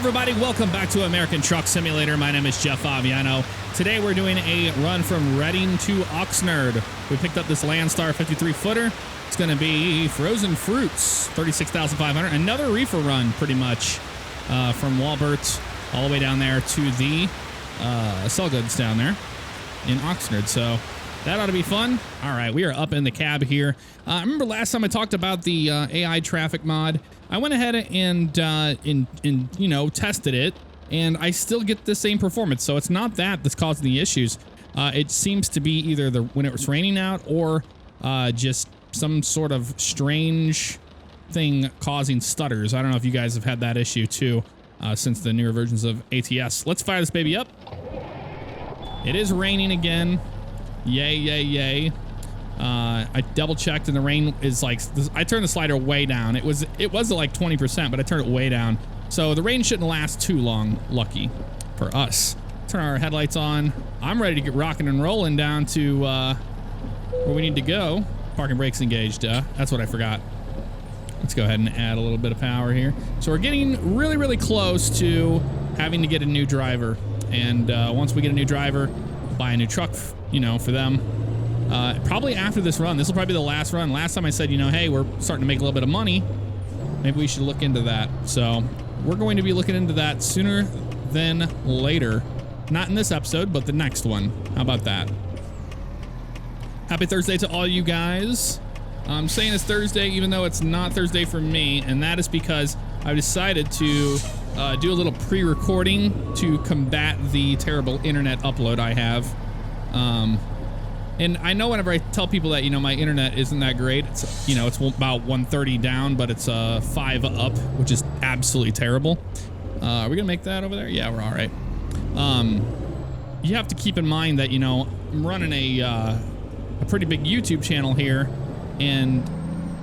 everybody, welcome back to American Truck Simulator. My name is jfavignano. Today we're doing a run from Reading to Oxnard. We picked up this Landstar 53 footer. It's going to be frozen fruits, 36,500. Another reefer run, pretty much, from Walbert all the way down there to the sell goods down there in Oxnard. So that ought to be fun. All right, we are up in the cab here. I remember last time I talked about the AI traffic mod. I went ahead and tested it, and I still get the same performance. So it's not that that's causing the issues. It seems to be either when it was raining out or just some sort of strange thing causing stutters. I don't know if you guys have had that issue too since the newer versions of ATS. Let's fire this baby up. It is raining again. Yay, yay, yay. I double checked and the rain is like, I turned the slider way down. It was at like 20%, but I turned it way down. So the rain shouldn't last too long, lucky for us. Turn our headlights on. I'm ready to get rocking and rolling down to where we need to go. Parking brakes engaged. That's what I forgot. Let's go ahead and add a little bit of power here. So we're getting really, really close to having to get a new driver. And once we get a new driver, buy a new truck, for them. Probably after this run. This will probably be the last run. Last time I said, hey, we're starting to make a little bit of money. Maybe we should look into that. So we're going to be looking into that sooner than later. Not in this episode, but the next one. How about that? Happy Thursday to all you guys. I'm saying it's Thursday, even though it's not Thursday for me, and that is because I decided to do a little pre-recording to combat the terrible internet upload I have. And I know whenever I tell people that, my internet isn't that great, it's, it's about 130 down, but it's 5 up, which is absolutely terrible. Are we gonna make that over there? Yeah, we're all right. You have to keep in mind that, I'm running a pretty big YouTube channel here, and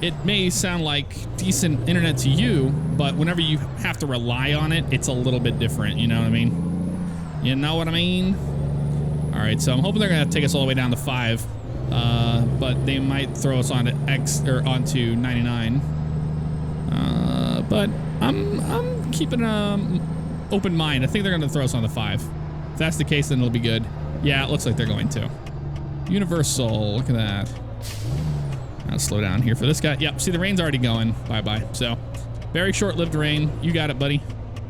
it may sound like decent internet to you, but whenever you have to rely on it, it's a little bit different. You know what I mean? You know what I mean? All right, so I'm hoping they're gonna take us all the way down to 5, but they might throw us onto onto 99. But I'm keeping an open mind. I think they're gonna throw us on the 5. If that's the case, then it'll be good. Yeah, it looks like they're going to. Universal, look at that. I'll slow down here for this guy. Yep, see the rain's already going. Bye-bye. So, very short-lived rain. You got it, buddy.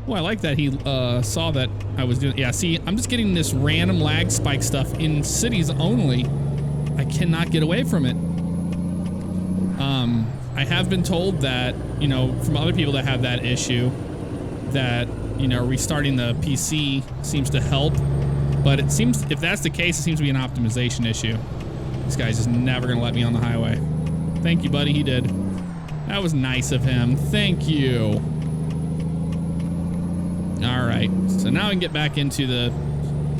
Oh, I like that he saw that I was doing. Yeah, see, I'm just getting this random lag spike stuff in cities only. I cannot get away from it. I have been told that, from other people that have that issue, that, restarting the PC seems to help. But it seems, if that's the case, it seems to be an optimization issue. This guy's just never going to let me on the highway. Thank you, buddy. He did. That was nice of him. Thank you. All right, so now we can get back into the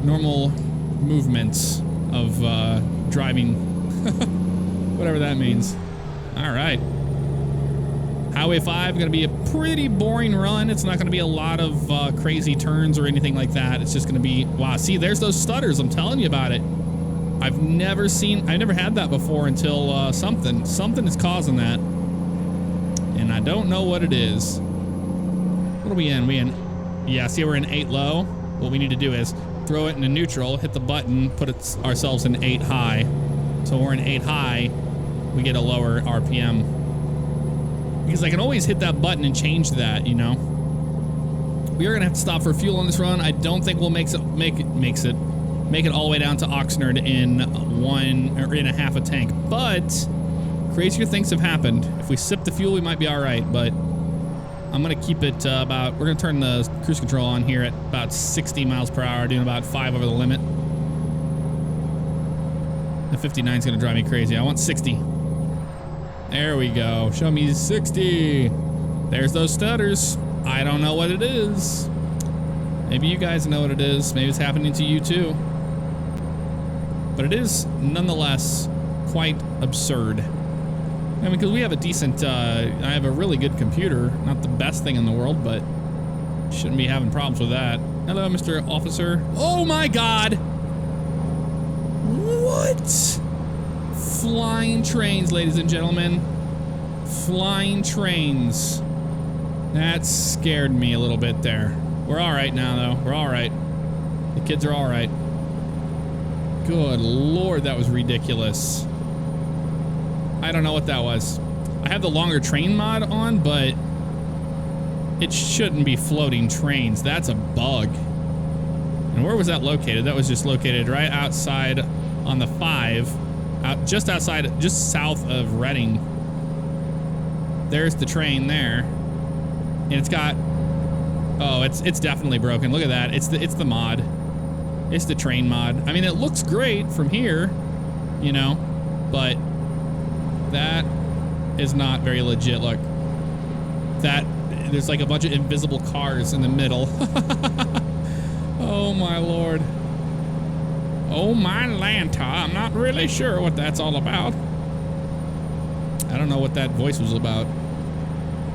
normal movements of driving, whatever that means. All right. Highway 5 going to be a pretty boring run. It's not going to be a lot of crazy turns or anything like that. It's just going to be, wow, see, there's those stutters. I'm telling you about it. I've never had that before until something is causing that. And I don't know what it is. What are we in? Yeah, see, we're in 8 low. What we need to do is throw it into neutral, hit the button, put ourselves in 8 high. So when we're in 8 high, we get a lower RPM. Because I can always hit that button and change that, We are gonna have to stop for fuel on this run. I don't think we'll make it all the way down to Oxnard in a half a tank. But crazier things have happened. If we sip the fuel, we might be all right. But I'm going to keep it we're going to turn the cruise control on here at about 60 miles per hour, doing about 5 over the limit. The 59 is going to drive me crazy. I want 60. There we go. Show me 60. There's those stutters. I don't know what it is. Maybe you guys know what it is. Maybe it's happening to you too. But it is nonetheless quite absurd. I mean, because we have a decent, I have a really good computer. Not the best thing in the world, but shouldn't be having problems with that. Hello, Mr. Officer. Oh my God! What? Flying trains, ladies and gentlemen. Flying trains. That scared me a little bit there. We're all right now, though. We're all right. The kids are all right. Good Lord, that was ridiculous. I don't know what that was. I have the longer train mod on, but it shouldn't be floating trains. That's a bug. And where was that located? That was just located right outside on the 5, just outside, just south of Reading. There's the train there, and it's got. Oh, it's definitely broken. Look at that. It's the mod. It's the train mod. I mean, it looks great from here, you know, but that is not very legit. Look, that there's like a bunch of invisible cars in the middle. Oh my Lord. Oh my Lanta. I'm not really sure what that's all about. I don't know what that voice was about,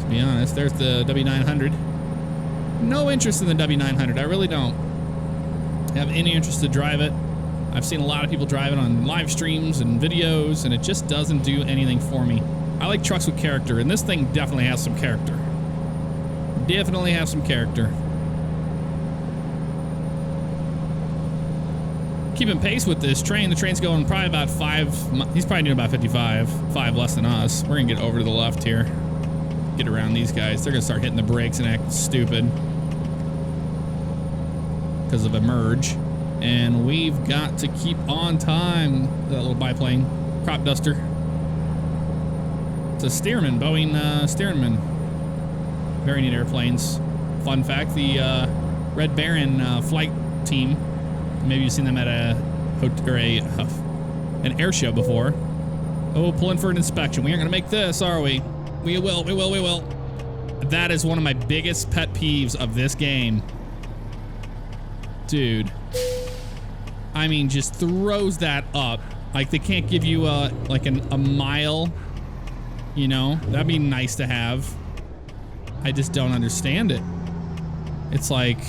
to be honest. There's the W900. No interest in the W900. I really don't have any interest to drive it. I've seen a lot of people drive it on live streams and videos, and it just doesn't do anything for me. I like trucks with character, and this thing definitely has some character. Definitely has some character. Keeping pace with this train. The train's going probably about 5. He's probably doing about 55. 5 less than us. We're going to get over to the left here. Get around these guys. They're going to start hitting the brakes and act stupid because of a merge. And we've got to keep on time. That little biplane. Crop duster. It's a Stearman. Boeing Stearman. Very neat airplanes. Fun fact, the Red Baron flight team, maybe you've seen them at an air show before. Oh, pull in for an inspection. We aren't going to make this, are we? We will. That is one of my biggest pet peeves of this game. Dude. I mean, just throws that up. Like, they can't give you like a mile, you know? That'd be nice to have. I just don't understand it. It's like,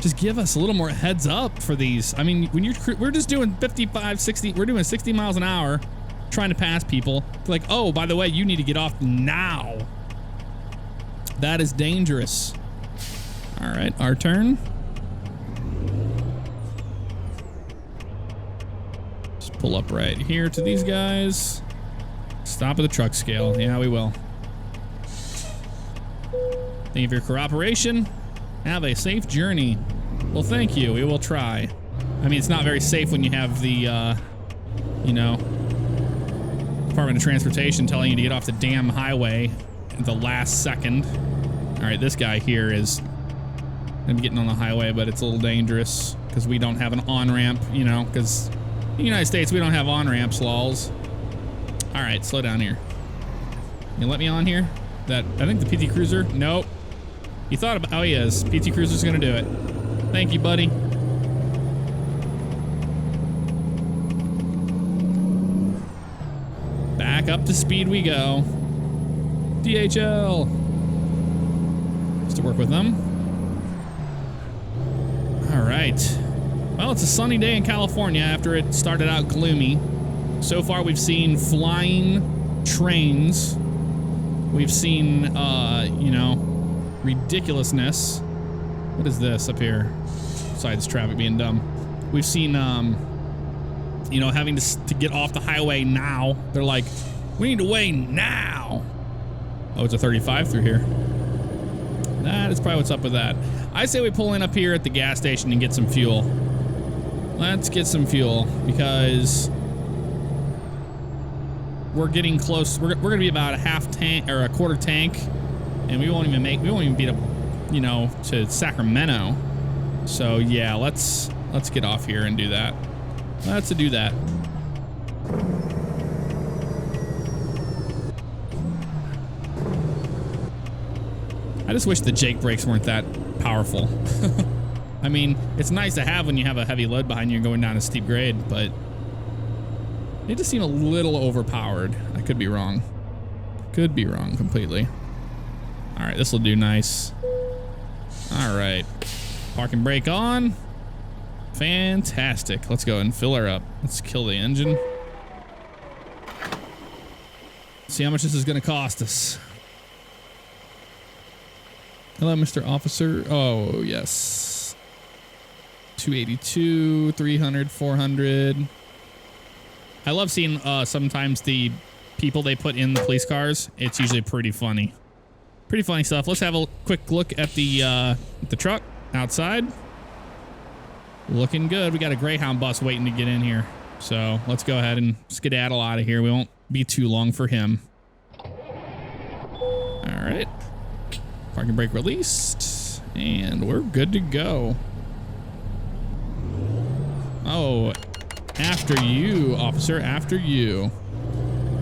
just give us a little more heads up for these. I mean, when we're just doing 55, 60, we're doing 60 miles an hour trying to pass people. They're like, oh, by the way, you need to get off now. That is dangerous. All right, our turn. Just pull up right here to these guys. Stop at the truck scale. Yeah, we will. Thank you for your cooperation. Have a safe journey. Well, thank you. We will try. I mean, it's not very safe when you have the, you know, Department of Transportation telling you to get off the damn highway at the last second. All right, this guy here is gonna be getting on the highway, but it's a little dangerous because we don't have an on-ramp, you know, because in the United States, we don't have on-ramps, lols. All right, slow down here. You let me on here? I think the PT Cruiser, nope. He thought about, oh, he is. PT Cruiser's gonna do it. Thank you, buddy. Back up to speed we go. DHL. Just to work with them. All right. Well, it's a sunny day in California after it started out gloomy. So far, we've seen flying trains. We've seen, you know, ridiculousness. What is this up here? Besides traffic being dumb. We've seen, you know, having to get off the highway now. They're like, we need to weigh now. Oh, it's a 35 through here. That is probably what's up with that. I say we pull in up here at the gas station and get some fuel. Let's get some fuel because we're getting close. We're gonna be about a half tank or a quarter tank, and we won't even beat up, you know, to Sacramento. So yeah, let's get off here and do that. Let's do that. I just wish the Jake brakes weren't that powerful. I mean, it's nice to have when you have a heavy load behind you going down a steep grade, but they just seem a little overpowered. I could be wrong. Could be wrong completely. All right, this will do nice. All right. Park and brake on. Fantastic. Let's go and fill her up. Let's kill the engine. See how much this is going to cost us. Hello, Mr. Officer. Oh, yes. 282, 300, 400. I love seeing sometimes the people they put in the police cars. It's usually pretty funny. Pretty funny stuff. Let's have a quick look at the truck outside. Looking good. We got a Greyhound bus waiting to get in here. So let's go ahead and skedaddle out of here. We won't be too long for him. All right. Parking brake released. And we're good to go. Oh, after you, officer, after you.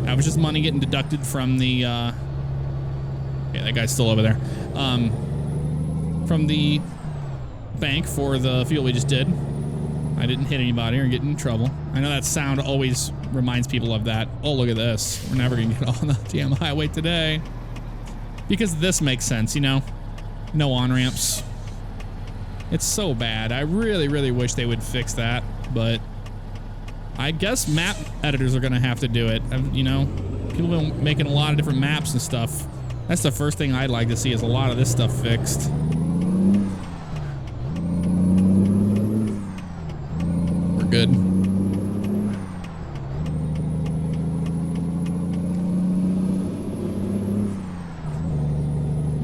That was just money getting deducted from the, yeah, that guy's still over there. From the bank for the fuel we just did. I didn't hit anybody or get in trouble. I know that sound always reminds people of that. Oh, look at this. We're never gonna get on the damn highway today. Because this makes sense, you know? No on-ramps. It's so bad. I really, really wish they would fix that, but I guess map editors are gonna have to do it. You know, people have been making a lot of different maps and stuff. That's the first thing I'd like to see is a lot of this stuff fixed. We're good.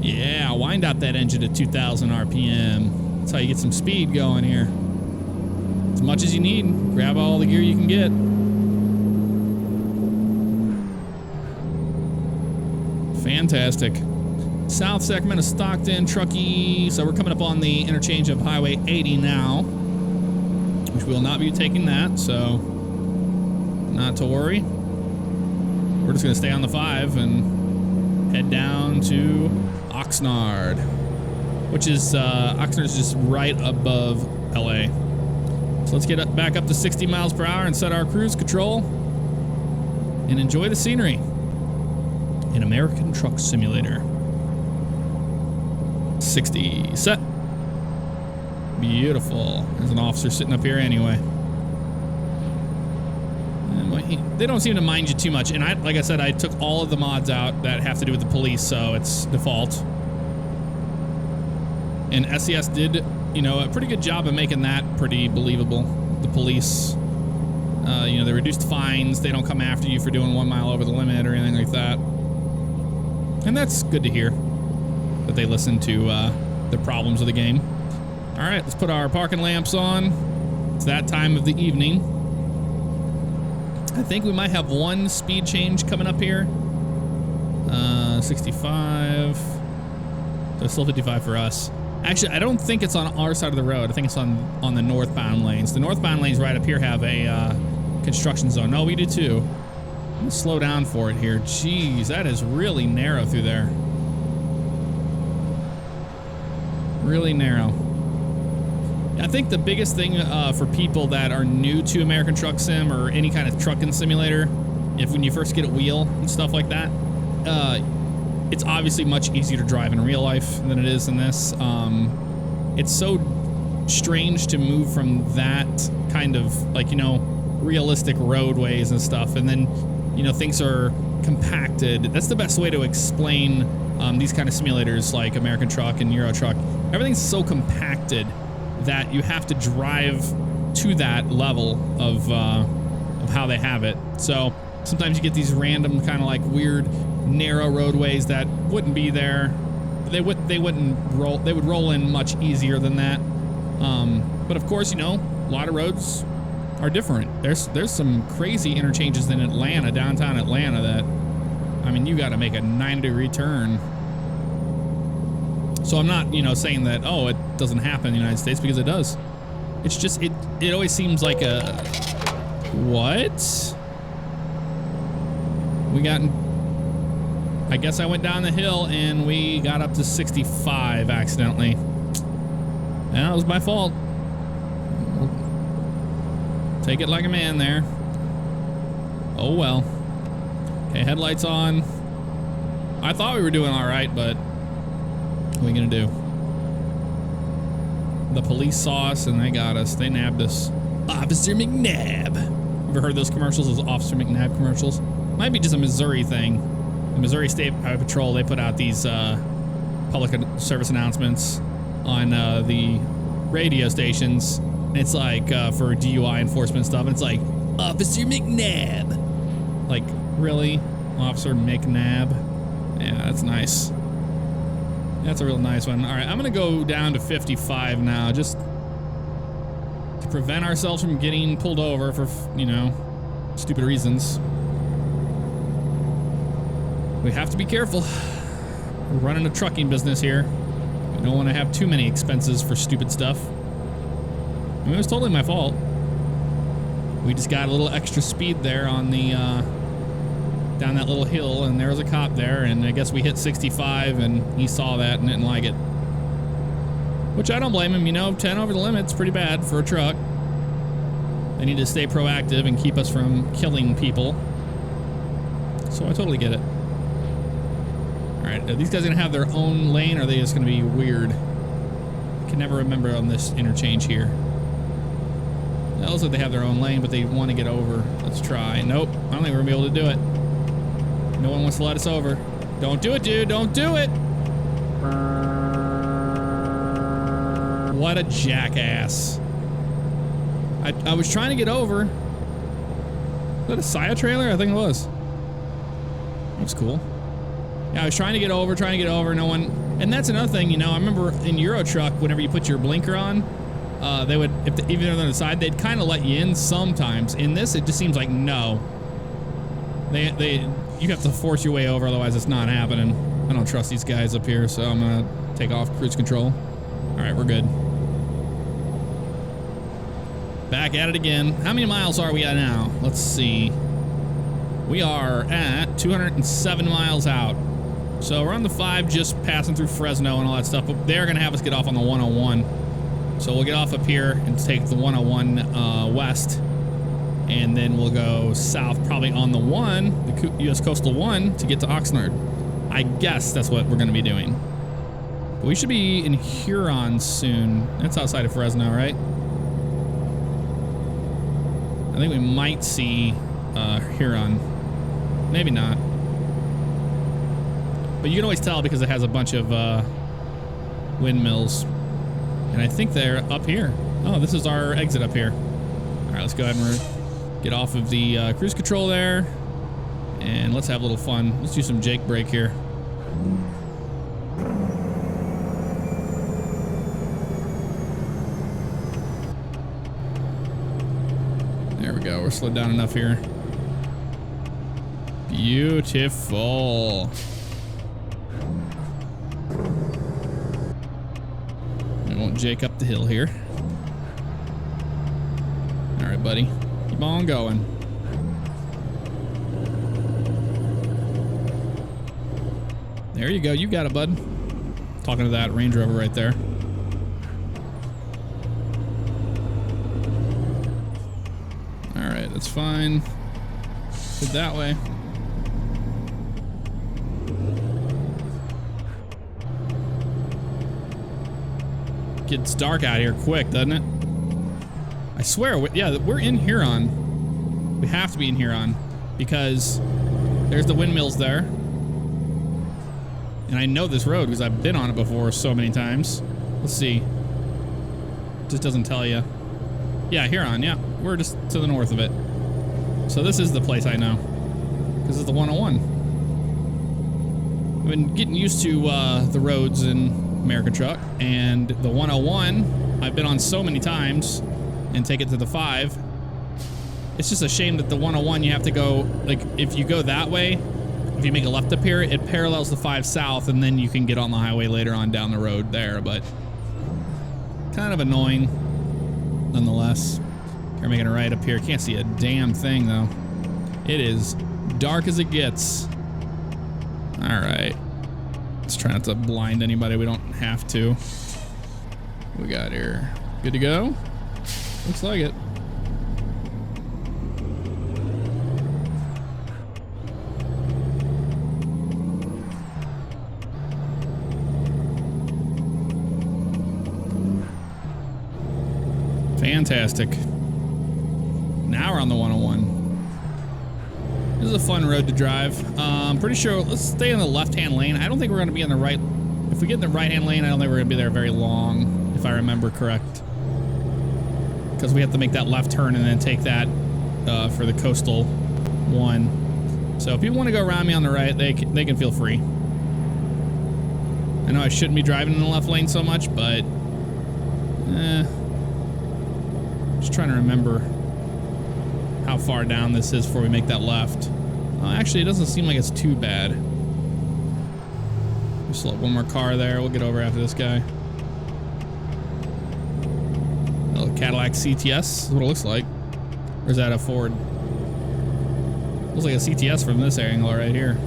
Yeah, wind out that engine to 2,000 RPM. That's how you get some speed going here. As much as you need. Grab all the gear you can get. Fantastic. South segment of Stockton, Truckee. So we're coming up on the interchange of Highway 80 now, which we will not be taking that, so not to worry. We're just going to stay on the 5 and head down to Oxnard, which is, Oxnard's just right above LA. So let's get back up to 60 miles per hour and set our cruise control and enjoy the scenery in American Truck Simulator. 60, set. Beautiful. There's an officer sitting up here anyway. They don't seem to mind you too much. And like I said, I took all of the mods out that have to do with the police, so it's default. And SES did, you know, a pretty good job of making that pretty believable. The police, you know, they reduced fines. They don't come after you for doing 1 mile over the limit or anything like that. And that's good to hear that they listen to the problems of the game. All right, let's put our parking lamps on. It's that time of the evening. I think we might have one speed change coming up here. 65. So still 55 for us. Actually, I don't think it's on our side of the road. I think it's on the northbound lanes. The northbound lanes right up here have a construction zone. No, we do too. Let's slow down for it here. Jeez, that is really narrow through there. Really narrow. I think the biggest thing for people that are new to American Truck Sim or any kind of trucking simulator, when you first get a wheel and stuff like that, it's obviously much easier to drive in real life than it is in this. It's so strange to move from that kind of, like, you know, realistic roadways and stuff, and then, you know, things are compacted. That's the best way to explain these kind of simulators like American Truck and Euro Truck. Everything's so compacted that you have to drive to that level of how they have it. So sometimes you get these random kind of like weird narrow roadways that wouldn't be there. They wouldn't roll. They would roll in much easier than that. But of course, you know, a lot of roads are different. There's some crazy interchanges in Atlanta, downtown Atlanta, that, I mean, you got to make a 90-degree turn. So I'm not, you know, saying that, oh, it doesn't happen in the United States, because it does. It's just, it always seems like a, what? We got, I guess I went down the hill and we got up to 65 accidentally. That was my fault. Take it like a man there. Oh well. Okay, headlights on. I thought we were doing all right, but what are we gonna do? The police saw us and they got us. They nabbed us. Officer McNabb. Ever heard those commercials? Those Officer McNabb commercials? Might be just a Missouri thing. The Missouri State Highway Patrol, they put out these public service announcements on the radio stations. And it's like for DUI enforcement stuff. And it's like, Officer McNabb. Like, really? Officer McNabb? Yeah, that's nice. That's a real nice one. All right, I'm going to go down to 55 now, just to prevent ourselves from getting pulled over for, you know, stupid reasons. We have to be careful. We're running a trucking business here. We don't want to have too many expenses for stupid stuff. I mean, it was totally my fault. We just got a little extra speed there on the down that little hill, and there was a cop there, and I guess we hit 65, and he saw that and didn't like it. Which I don't blame him, you know, 10 over the limit's pretty bad for a truck. They need to stay proactive and keep us from killing people. So I totally get it. Alright, are these guys gonna have their own lane, or are they just gonna be weird? I can never remember on this interchange here. It looks like they have their own lane, but they want to get over. Let's try. Nope, I don't think we're gonna be able to do it. No one wants to let us over. Don't do it, dude, don't do it! What a jackass. I was trying to get over. Is that a Saya trailer? I think it was. Looks cool. Yeah, I was trying to get over, no one. And that's another thing, you know, I remember in Euro Truck, whenever you put your blinker on, they would, even if they're on the side, they'd kind of let you in sometimes. In this, it just seems like no. You have to force your way over, otherwise it's not happening. I don't trust these guys up here, so I'm gonna take off cruise control. All right, we're good. Back at it again. How many miles are we at now? Let's see. We are at 207 miles out. So we're on the 5, just passing through Fresno and all that stuff, but they're gonna have us get off on the 101. So we'll get off up here and take the 101 west, and then we'll go south probably on the 1, the U.S. Coastal 1, to get to Oxnard. I guess that's what we're gonna be doing. But we should be in Huron soon. That's outside of Fresno, right? I think we might see Huron. Maybe not. But you can always tell because it has a bunch of windmills. And I think they're up here. Oh, this is our exit up here. All right, let's go ahead and get off of the cruise control there. And let's have a little fun. Let's do some Jake brake here. There we go. We're slowed down enough here. Beautiful. We won't Jake up the hill here. All right, buddy. Keep on going. There you go. You got it, bud. Talking to that Range Rover right there. All right, that's fine. Good that way. Gets dark out here quick, doesn't it? I swear, yeah, we're in Huron. We have to be in Huron because there's the windmills there. And I know this road because I've been on it before so many times. Let's see. Just doesn't tell you. Yeah, Huron, yeah. We're just to the north of it. So this is the place I know. This is the 101. I've been getting used to the roads in American Truck, and the 101 I've been on so many times and take it to the 5. It's just a shame that the 101 you have to go, like, if you go that way, if you make a left up here, it parallels the 5 south, and then you can get on the highway later on down the road there, but kind of annoying nonetheless. We're making a right up here. Can't see a damn thing though. It is dark as it gets. All right. Let's try not to blind anybody. We don't have to. What we got here? Good to go? Looks like it. Fantastic. Now we're on the 101. This is a fun road to drive. I'm pretty sure, let's stay in the left-hand lane. I don't think we're going to be in the right If we get in the right-hand lane, I don't think we're going to be there very long, if I remember correct. Because we have to make that left turn and then take that for the coastal one. So if people want to go around me on the right, they can feel free. I know I shouldn't be driving in the left lane so much, but just trying to remember how far down this is before we make that left. Actually, it doesn't seem like it's too bad. Just let one more car there. We'll get over after this guy. A little Cadillac CTS is what it looks like. Or is that a Ford? Looks like a CTS from this angle right here.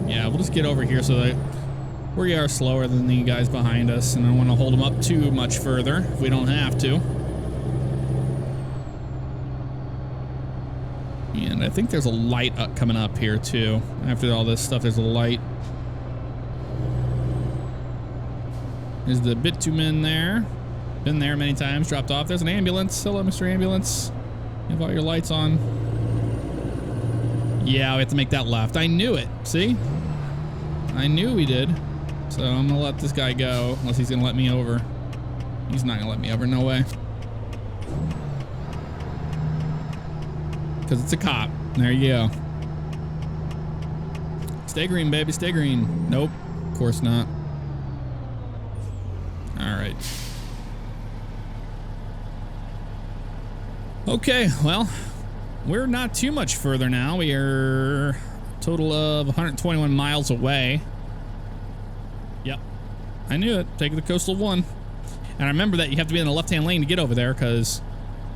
Yeah, we'll just get over here so that we are slower than the guys behind us, and I don't want to hold them up too much further if we don't have to. And I think there's a light coming up here too. After all this stuff, there's a light. There's the bitumen there. Been there many times, dropped off. There's an ambulance. Hello, Mr. Ambulance. You have all your lights on. Yeah, we have to make that left. I knew it. See? I knew we did. So I'm gonna let this guy go, unless he's gonna let me over. He's not gonna let me over, no way. Because it's a cop. There you go. Stay green, baby, stay green. Nope, of course not. All right. Okay, well, we're not too much further now. We are a total of 121 miles away. Yep, I knew it. Take the coastal one. And I remember that you have to be in the left-hand lane to get over there, because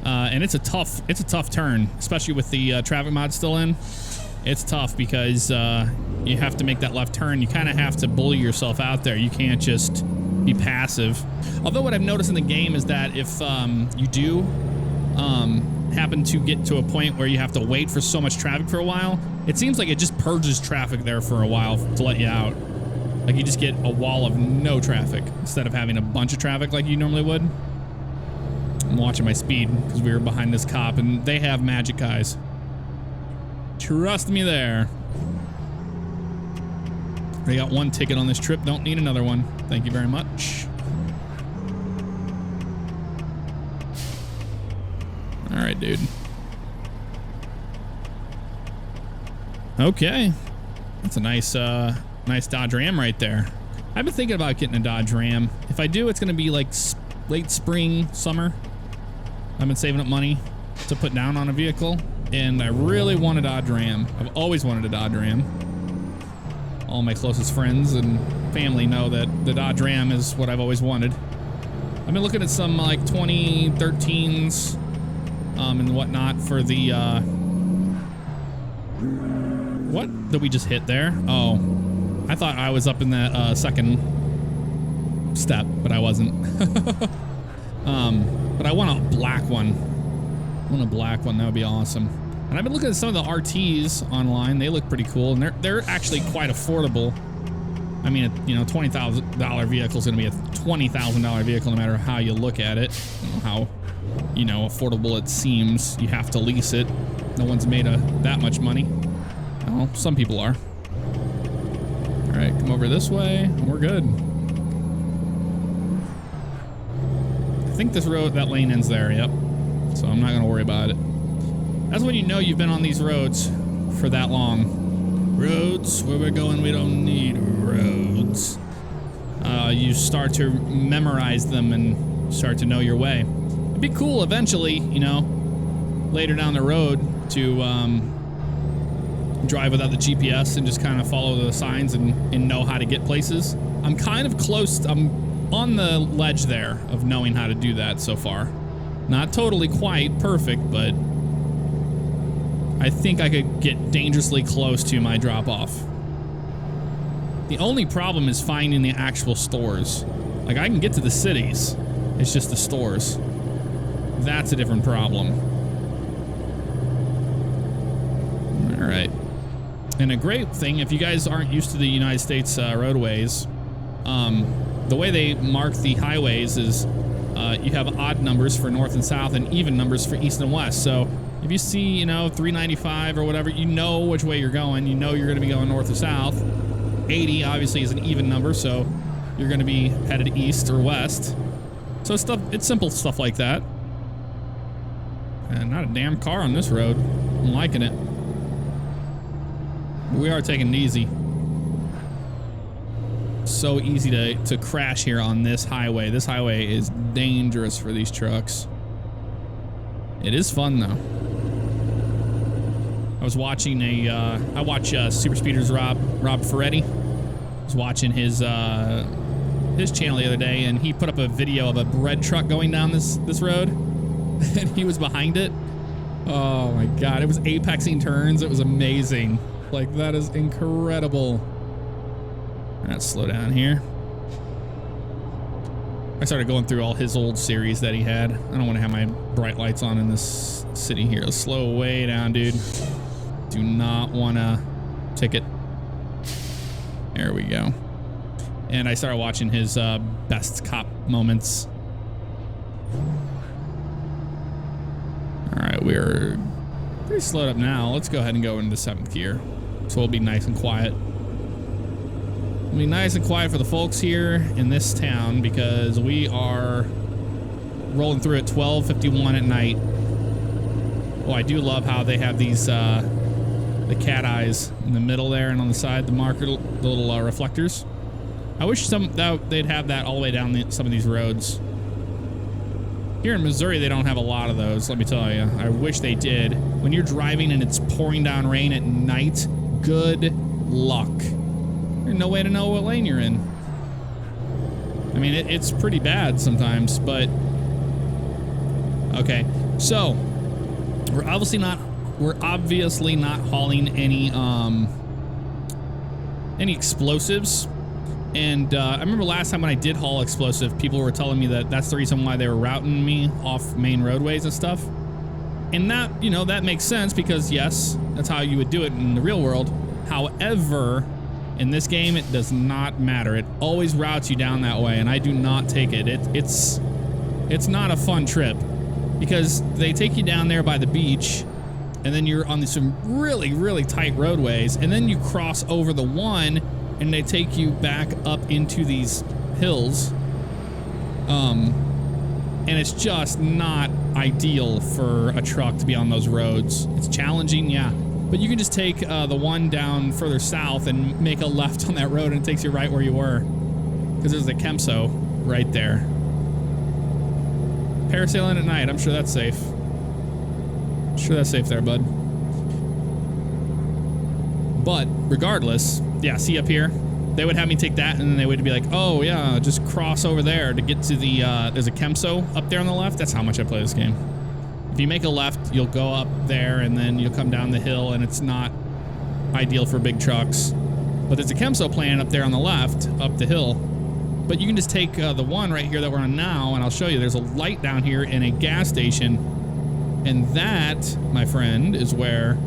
and it's a tough turn, especially with the traffic mod still in. It's tough because you have to make that left turn. You kind of have to bully yourself out there. You can't just be passive. Although what I've noticed in the game is that if you do happen to get to a point where you have to wait for so much traffic for a while, it seems like it just purges traffic there for a while to let you out. Like you just get a wall of no traffic instead of having a bunch of traffic like you normally would. I'm watching my speed because we were behind this cop and they have magic eyes. Trust me there. We got one ticket on this trip. Don't need another one. Thank you very much. All right, dude. Okay. That's a nice Dodge Ram right there. I've been thinking about getting a Dodge Ram. If I do, it's going to be like late spring, summer. I've been saving up money to put down on a vehicle, and I really want a Dodge Ram. I've always wanted a Dodge Ram. All my closest friends and family know that the Dodge Ram is what I've always wanted. I've been looking at some like 2013s and whatnot for the what did we just hit there? Oh, I thought I was up in that second step, but I wasn't. But I want a black one. I want a black one. That would be awesome. And I've been looking at some of the RTs online. They look pretty cool, and they're actually quite affordable. I mean, you know, $20,000 vehicle is going to be a $20,000 vehicle no matter how you look at it. I don't know how, you know, affordable it seems. You have to lease it. No one's made that much money. Well, some people are. All right, come over this way. We're good. I think this road, that lane ends there. Yep. So I'm not going to worry about it. That's when you know you've been on these roads for that long. Roads, where we're going, we don't need roads. You start to memorize them and start to know your way. It'd be cool eventually, you know, later down the road to drive without the GPS and just kind of follow the signs and know how to get places. I'm kind of close. I'm on the ledge there of knowing how to do that so far. Not totally quite perfect, but I think I could get dangerously close to my drop-off. The only problem is finding the actual stores. Like, I can get to the cities. It's just the stores. That's a different problem. All right. And a great thing, if you guys aren't used to the United States roadways, the way they mark the highways is you have odd numbers for north and south and even numbers for east and west. So if you see, you know, 395 or whatever, you know which way you're going. You know you're going to be going north or south. 80 obviously is an even number, so you're going to be headed east or west. So it's simple stuff like that. And not a damn car on this road. I'm liking it. We are taking it easy. So easy to crash here on this highway. This highway is dangerous for these trucks. It is fun though. I was watching I watch Super Speeders Rob Ferretti. I was watching his channel the other day, and he put up a video of a bread truck going down this road, and he was behind it. Oh my God, it was apexing turns. It was amazing. Like, that is incredible. Let's slow down here. I started going through all his old series that he had. I don't want to have my bright lights on in this city here. Let's slow way down, dude. Do not want to ticket. There we go. And I started watching his best cop moments. All right, we're pretty slowed up now. Let's go ahead and go into 7th gear. So we'll be nice and quiet. We'll be nice and quiet for the folks here in this town, because we are rolling through at 12:51 at night. Oh, I do love how they have these the cat eyes in the middle there, and on the side the marker, the little reflectors. I wish they'd have that all the way down some of these roads. Here in Missouri, they don't have a lot of those, let me tell you. I wish they did. When you're driving and it's pouring down rain at night, good luck. There's no way to know what lane you're in. I mean, it's pretty bad sometimes, but... Okay, so we're obviously not hauling any explosives. And I remember last time when I did haul explosive, people were telling me that that's the reason why they were routing me off main roadways and stuff. And that, you know, that makes sense, because yes, that's how you would do it in the real world. However, in this game, it does not matter. It always routes you down that way, and I do not take it. It's not a fun trip, because they take you down there by the beach, and then you're on some really, really tight roadways, and then you cross over the one, and they take you back up into these hills. And it's just not ideal for a truck to be on those roads. It's challenging, yeah, but you can just take the one down further south and make a left on that road, and it takes you right where you were, because there's the Kemso right there. Parasailing at night, I'm sure that's safe. Sure that's safe there, bud. But regardless, yeah, see up here, they would have me take that, and then they would be like, oh yeah, just cross over there to get to the, there's a Kemso up there on the left. That's how much I play this game. If you make a left, you'll go up there, and then you'll come down the hill, and it's not ideal for big trucks. But there's a Kemso plan up there on the left, up the hill. But you can just take the one right here that we're on now, and I'll show you. There's a light down here in a gas station, and that, my friend, is where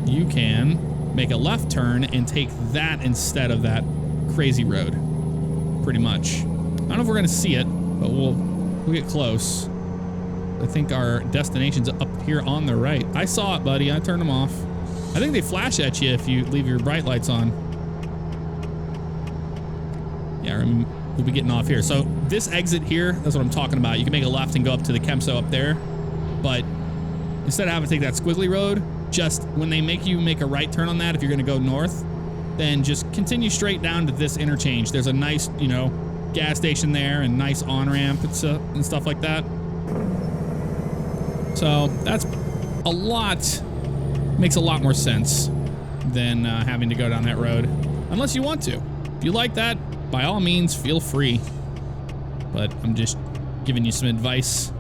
you can make a left turn and take that instead of that crazy road, pretty much. I don't know if we're gonna see it, but we'll get close. I think our destination's up here on the right. I saw it, buddy. I turned them off. I think they flash at you if you leave your bright lights on. Yeah, we'll be getting off here. So this exit here, that's what I'm talking about. You can make a left and go up to the Kemso up there, but instead of having to take that squiggly road, just when they make you make a right turn on that, if you're going to go north, then just continue straight down to this interchange. There's a nice, you know, gas station there, and nice on-ramp and stuff like that. So that's a lot, makes a lot more sense than having to go down that road, unless you want to. If you like that, by all means, feel free. But I'm just giving you some advice,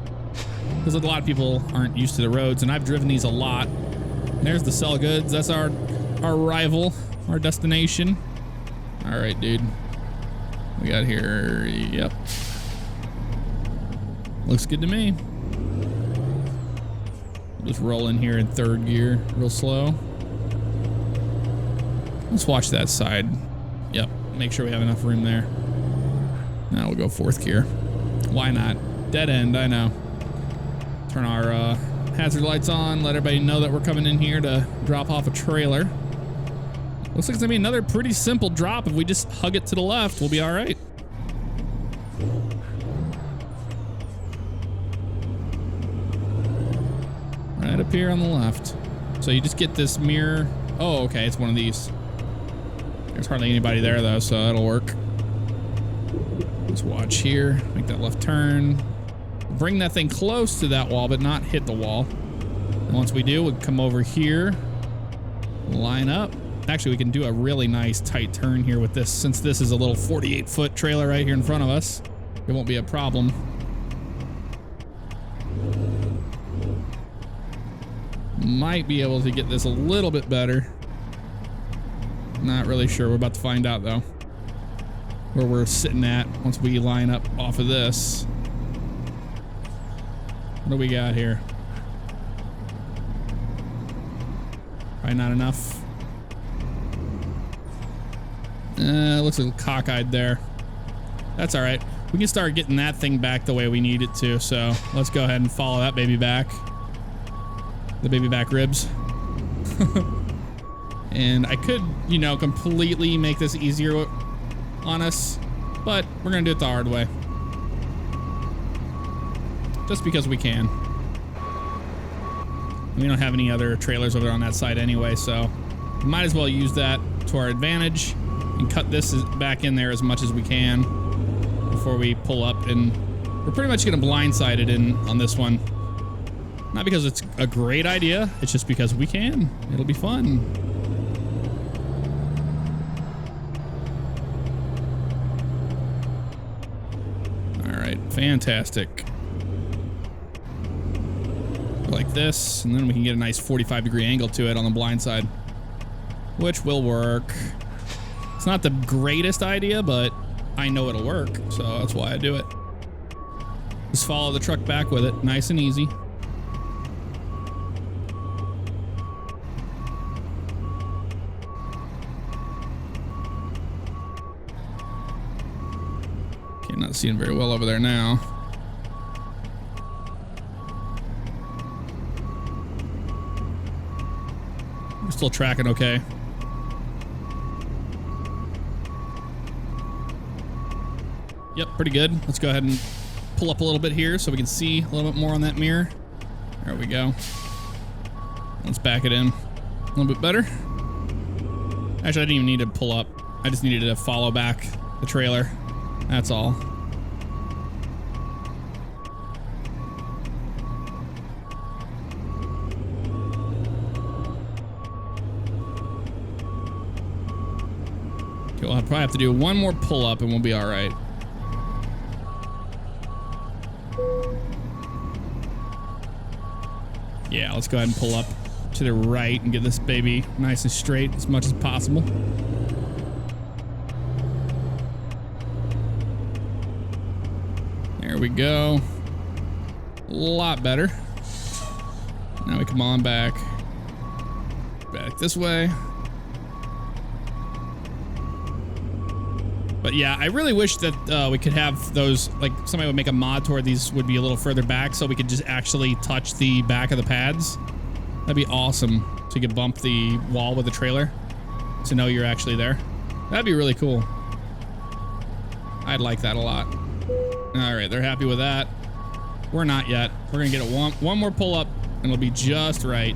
because a lot of people aren't used to the roads, and I've driven these a lot. There's the sell goods. That's our rival, our destination. All right, dude. We got here. Yep. Looks good to me. Just roll in here in 3rd gear, real slow. Let's watch that side. Yep. Make sure we have enough room there. Now we'll go 4th gear. Why not? Dead end, I know. Turn our hazard lights on, let everybody know that we're coming in here to drop off a trailer. Looks like it's gonna be another pretty simple drop. If we just hug it to the left, we'll be all right. Right up here on the left. So you just get this mirror. Oh, okay, it's one of these. There's hardly anybody there though, so that'll work. Let's watch here, make that left turn. Bring that thing close to that wall, but not hit the wall. And once we do, we'll come over here, line up. Actually, we can do a really nice tight turn here with this. Since this is a little 48-foot trailer right here in front of us, it won't be a problem. Might be able to get this a little bit better. Not really sure. We're about to find out though, where we're sitting at once we line up off of this. What do we got here? Probably not enough. Looks a little cockeyed there. That's all right. We can start getting that thing back the way we need it to. So let's go ahead and follow that baby back. The baby back ribs. And I could, you know, completely make this easier on us, but we're gonna do it the hard way. Just because we can. We don't have any other trailers over there on that side anyway, so we might as well use that to our advantage and cut this back in there as much as we can before we pull up. And we're pretty much gonna blindside it in on this one. Not because it's a great idea, it's just because we can. It'll be fun. All right, fantastic. Like this, and then we can get a nice 45-degree angle to it on the blind side, which will work. It's not the greatest idea, but I know it'll work, so that's why I do it. Just follow the truck back with it, nice and easy. Okay, not seeing very well over there now. We're still tracking okay. Yep, pretty good. Let's go ahead and pull up a little bit here so we can see a little bit more on that mirror. There we go. Let's back it in a little bit better. Actually, I didn't even need to pull up. I just needed to follow back the trailer. That's all. Okay, we'll probably have to do one more pull up and we'll be all right. Yeah, let's go ahead and pull up to the right and get this baby nice and straight as much as possible. There we go. A lot better. Now we come on back. Back this way. But yeah, I really wish that we could have those, like somebody would make a mod to where these would be a little further back so we could just actually touch the back of the pads. That'd be awesome. So you could bump the wall with the trailer to know you're actually there. That'd be really cool. I'd like that a lot. All right, they're happy with that. We're not yet. We're gonna get one more pull up and it'll be just right.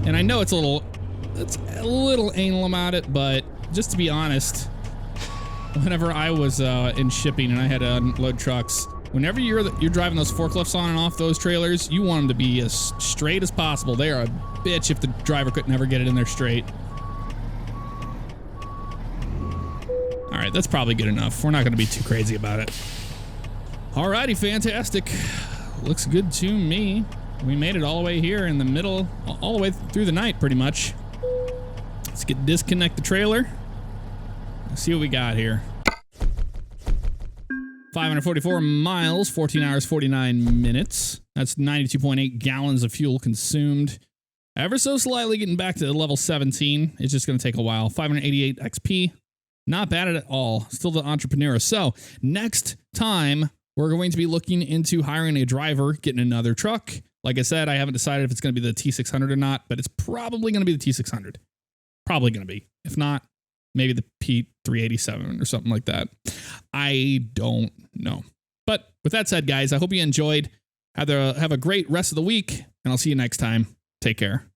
And I know it's a little anal about it, but just to be honest, whenever I was in shipping and I had to unload trucks, whenever you're driving those forklifts on and off those trailers, you want them to be as straight as possible. They are a bitch if the driver could never get it in there straight. All right, that's probably good enough. We're not going to be too crazy about it. Alrighty, fantastic. Looks good to me. We made it all the way here in the middle, all the way through the night, pretty much. Let's disconnect the trailer. Let's see what we got here. 544 miles, 14 hours, 49 minutes. That's 92.8 gallons of fuel consumed. Ever so slightly getting back to level 17. It's just going to take a while. 588 XP. Not bad at all. Still the entrepreneur. So next time, we're going to be looking into hiring a driver, getting another truck. Like I said, I haven't decided if it's going to be the T600 or not, but it's probably going to be the T600. Probably going to be. If not, maybe the P387 or something like that. I don't know. But with that said, guys, I hope you enjoyed. Have a great rest of the week, and I'll see you next time. Take care.